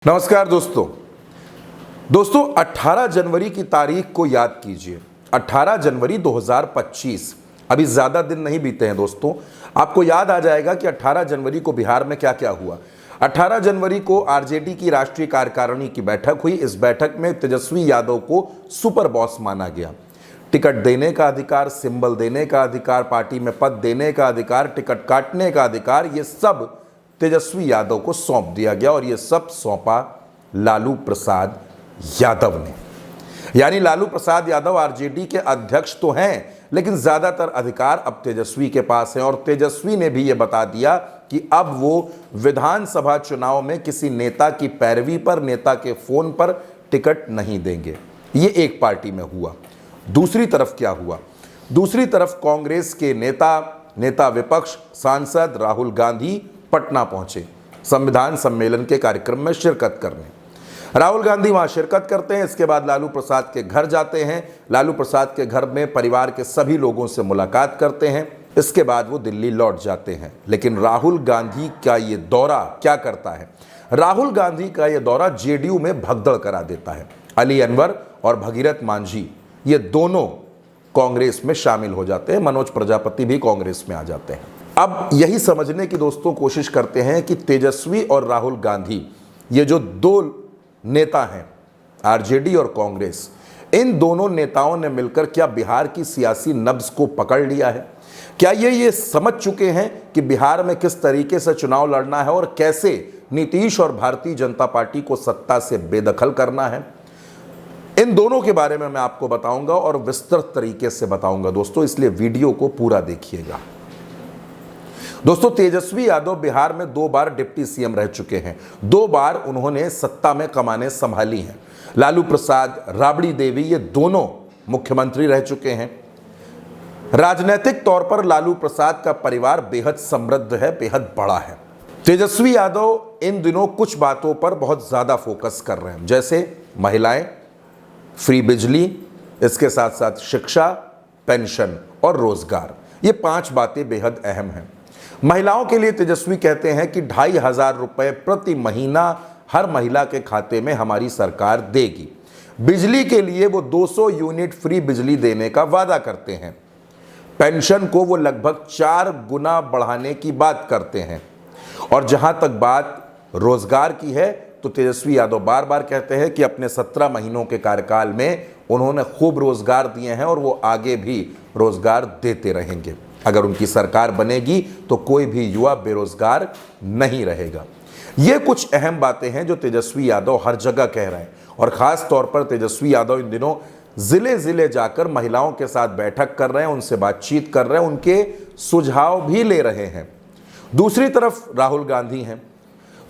नमस्कार दोस्तों 18 जनवरी की तारीख को याद कीजिए। 18 जनवरी 2025। अभी ज़्यादा दिन नहीं बीते हैं दोस्तों। आपको याद आ जाएगा कि 18 जनवरी को बिहार में क्या क्या हुआ। 18 जनवरी को आरजेडी की राष्ट्रीय कार्यकारिणी की बैठक हुई। इस बैठक में तेजस्वी यादव को सुपर बॉस माना गया। टिकट देने का अधिकार, सिंबल देने का अधिकार, पार्टी में पद देने का अधिकार, टिकट काटने का अधिकार, ये सब तेजस्वी यादव को सौंप दिया गया और ये सब सौंपा लालू प्रसाद यादव ने। यानी लालू प्रसाद यादव आरजेडी के अध्यक्ष तो हैं, लेकिन ज्यादातर अधिकार अब तेजस्वी के पास है। और तेजस्वी ने भी ये बता दिया कि अब वो विधानसभा चुनाव में किसी नेता की पैरवी पर, नेता के फोन पर टिकट नहीं देंगे। ये एक पार्टी में हुआ। दूसरी तरफ क्या हुआ? दूसरी तरफ कांग्रेस के नेता विपक्ष सांसद राहुल गांधी पटना पहुंचे संविधान सम्मेलन के कार्यक्रम में शिरकत करने। राहुल गांधी वहां शिरकत करते हैं। इसके बाद लालू प्रसाद के घर जाते हैं। लालू प्रसाद के घर में परिवार के सभी लोगों से मुलाकात करते हैं। इसके बाद वो दिल्ली लौट जाते हैं। लेकिन राहुल गांधी का ये दौरा क्या करता है? राहुल गांधी का ये दौरा जेडीयू में भगदड़ करा देता है। अली अनवर और भगीरथ मांझी ये दोनों कांग्रेस में शामिल हो जाते हैं। मनोज प्रजापति भी कांग्रेस में आ जाते हैं। अब यही समझने की दोस्तों कोशिश करते हैं कि तेजस्वी और राहुल गांधी, ये जो दो नेता हैं आरजेडी और कांग्रेस, इन दोनों नेताओं ने मिलकर क्या बिहार की सियासी नब्ज को पकड़ लिया है? क्या ये समझ चुके हैं कि बिहार में किस तरीके से चुनाव लड़ना है और कैसे नीतीश और भारतीय जनता पार्टी को सत्ता से बेदखल करना है? इन दोनों के बारे में मैं आपको बताऊंगा और विस्तृत तरीके से बताऊंगा दोस्तों, इसलिए वीडियो को पूरा देखिएगा। दोस्तों, तेजस्वी यादव बिहार में 2 बार डिप्टी सीएम रह चुके हैं। 2 बार उन्होंने सत्ता में कमाने संभाली हैं। लालू प्रसाद, राबड़ी देवी, ये दोनों मुख्यमंत्री रह चुके हैं। राजनीतिक तौर पर लालू प्रसाद का परिवार बेहद समृद्ध है, बेहद बड़ा है। तेजस्वी यादव इन दिनों कुछ बातों पर बहुत ज्यादा फोकस कर रहे हैं, जैसे महिलाएं, फ्री बिजली, इसके साथ साथ शिक्षा, पेंशन और रोजगार। ये 5 बातें बेहद अहम हैं। महिलाओं के लिए तेजस्वी कहते हैं कि 2500 रुपए प्रति महीना हर महिला के खाते में हमारी सरकार देगी। बिजली के लिए वो 200 यूनिट फ्री बिजली देने का वादा करते हैं। पेंशन को वो लगभग 4 गुना बढ़ाने की बात करते हैं। और जहां तक बात रोजगार की है, तो तेजस्वी यादव बार बार कहते हैं कि अपने 17 महीनों के कार्यकाल में उन्होंने खूब रोजगार दिए हैं और वो आगे भी रोजगार देते रहेंगे। अगर उनकी सरकार बनेगी तो कोई भी युवा बेरोजगार नहीं रहेगा। ये कुछ अहम बातें हैं जो तेजस्वी यादव हर जगह कह रहे हैं। और खास तौर पर तेजस्वी यादव इन दिनों जिले जिले जाकर महिलाओं के साथ बैठक कर रहे हैं, उनसे बातचीत कर रहे हैं, उनके सुझाव भी ले रहे हैं। दूसरी तरफ राहुल गांधी हैं।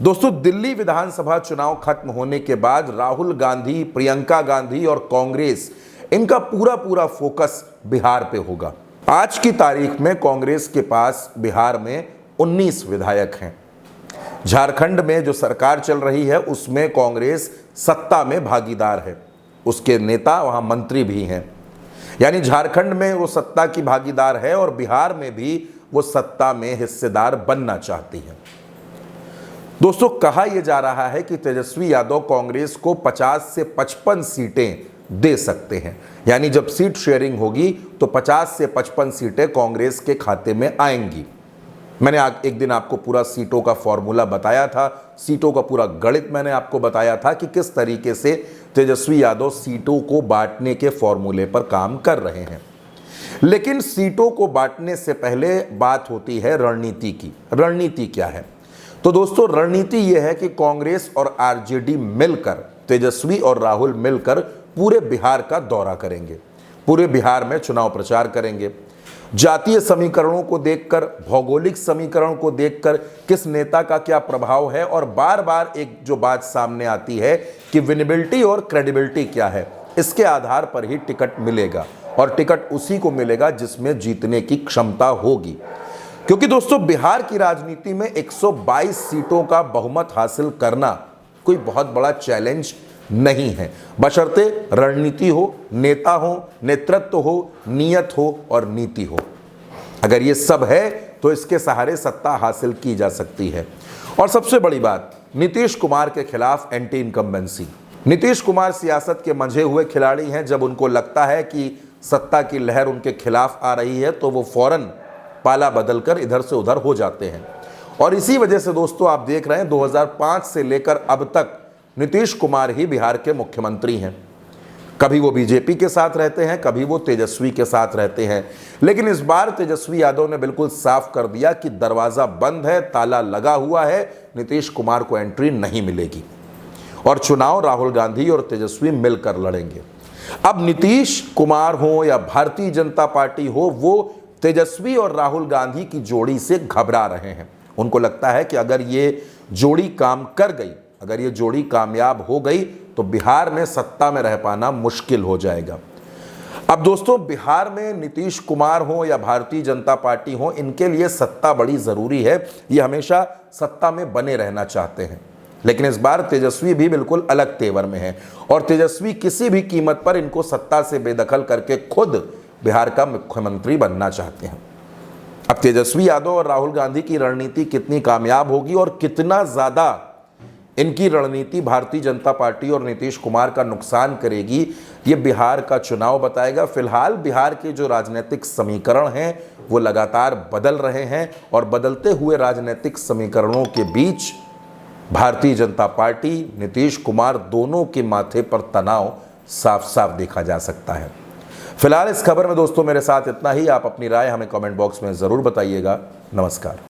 दोस्तों, दिल्ली विधानसभा चुनाव खत्म होने के बाद राहुल गांधी, प्रियंका गांधी और कांग्रेस, इनका पूरा फोकस बिहार पे होगा। आज की तारीख में कांग्रेस के पास बिहार में 19 विधायक हैं। झारखंड में जो सरकार चल रही है उसमें कांग्रेस सत्ता में भागीदार है, उसके नेता वहां मंत्री भी हैं। यानी झारखंड में वो सत्ता की भागीदार है और बिहार में भी वो सत्ता में हिस्सेदार बनना चाहती है। दोस्तों, कहा यह जा रहा है कि तेजस्वी यादव कांग्रेस को 50 से 55 सीटें दे सकते हैं। यानी जब सीट शेयरिंग होगी तो 50 से 55 सीटें कांग्रेस के खाते में आएंगी। मैंने एक दिन आपको पूरा सीटों का फॉर्मूला बताया था, सीटों का पूरा गणित मैंने आपको बताया था कि किस तरीके से तेजस्वी यादव सीटों को बांटने के फॉर्मूले पर काम कर रहे हैं। लेकिन सीटों को बांटने से पहले बात होती है रणनीति की। रणनीति क्या है? तो दोस्तों, रणनीति यह है कि कांग्रेस और आरजेडी मिलकर, तेजस्वी और राहुल मिलकर पूरे बिहार का दौरा करेंगे, पूरे बिहार में चुनाव प्रचार करेंगे। जातीय समीकरणों को देखकर, भौगोलिक समीकरण को देखकर किस नेता का क्या प्रभाव है, और बार बार एक जो बात सामने आती है कि विनेबिलिटी और क्रेडिबिलिटी क्या है, इसके आधार पर ही टिकट मिलेगा। और टिकट उसी को मिलेगा जिसमें जीतने की क्षमता होगी। क्योंकि दोस्तों, बिहार की राजनीति में 122 सीटों का बहुमत हासिल करना कोई बहुत बड़ा चैलेंज नहीं है, बशर्ते रणनीति हो, नेता हो, नेतृत्व हो, नियत हो और नीति हो। अगर ये सब है तो इसके सहारे सत्ता हासिल की जा सकती है। और सबसे बड़ी बात, नीतीश कुमार के खिलाफ एंटी इनकम्बेंसी। नीतीश कुमार सियासत के मंझे हुए खिलाड़ी हैं। जब उनको लगता है कि सत्ता की लहर उनके खिलाफ आ रही है तो वो फौरन पाला बदलकर इधर से उधर हो जाते हैं। और इसी वजह से दोस्तों आप देख रहे हैं 2005 से लेकर अब तक नीतीश कुमार ही बिहार के मुख्यमंत्री हैं। कभी वो बीजेपी के साथ रहते हैं, कभी वो तेजस्वी के साथ रहते हैं, लेकिन इस बार तेजस्वी यादव ने बिल्कुल साफ कर दिया कि दरवाजा बंद है, ताला लगा हुआ है, नीतीश कुमार को एंट्री नहीं मिलेगी और चुनाव राहुल गांधी और तेजस्वी मिलकर लड़ेंगे। अब नीतीश कुमार हो या भारतीय जनता पार्टी हो, वो तेजस्वी और राहुल गांधी की जोड़ी से घबरा रहे हैं। उनको लगता है कि अगर ये जोड़ी काम कर गई, अगर ये जोड़ी कामयाब हो गई तो बिहार में सत्ता में रह पाना मुश्किल हो जाएगा। अब दोस्तों बिहार में नीतीश कुमार हो या भारतीय जनता पार्टी हो, इनके लिए सत्ता बड़ी ज़रूरी है। ये हमेशा सत्ता में बने रहना चाहते हैं, लेकिन इस बार तेजस्वी भी बिल्कुल अलग तेवर में है और तेजस्वी किसी भी कीमत पर इनको सत्ता से बेदखल करके खुद बिहार का मुख्यमंत्री बनना चाहते हैं। अब तेजस्वी यादव और राहुल गांधी की रणनीति कितनी कामयाब होगी और कितना ज़्यादा इनकी रणनीति भारतीय जनता पार्टी और नीतीश कुमार का नुकसान करेगी, ये बिहार का चुनाव बताएगा। फिलहाल बिहार के जो राजनीतिक समीकरण हैं वो लगातार बदल रहे हैं और बदलते हुए राजनीतिक समीकरणों के बीच भारतीय जनता पार्टी, नीतीश कुमार दोनों के माथे पर तनाव साफ साफ देखा जा सकता है। फिलहाल इस खबर में दोस्तों मेरे साथ इतना ही। आप अपनी राय हमें कमेंट बॉक्स में ज़रूर बताइएगा। नमस्कार।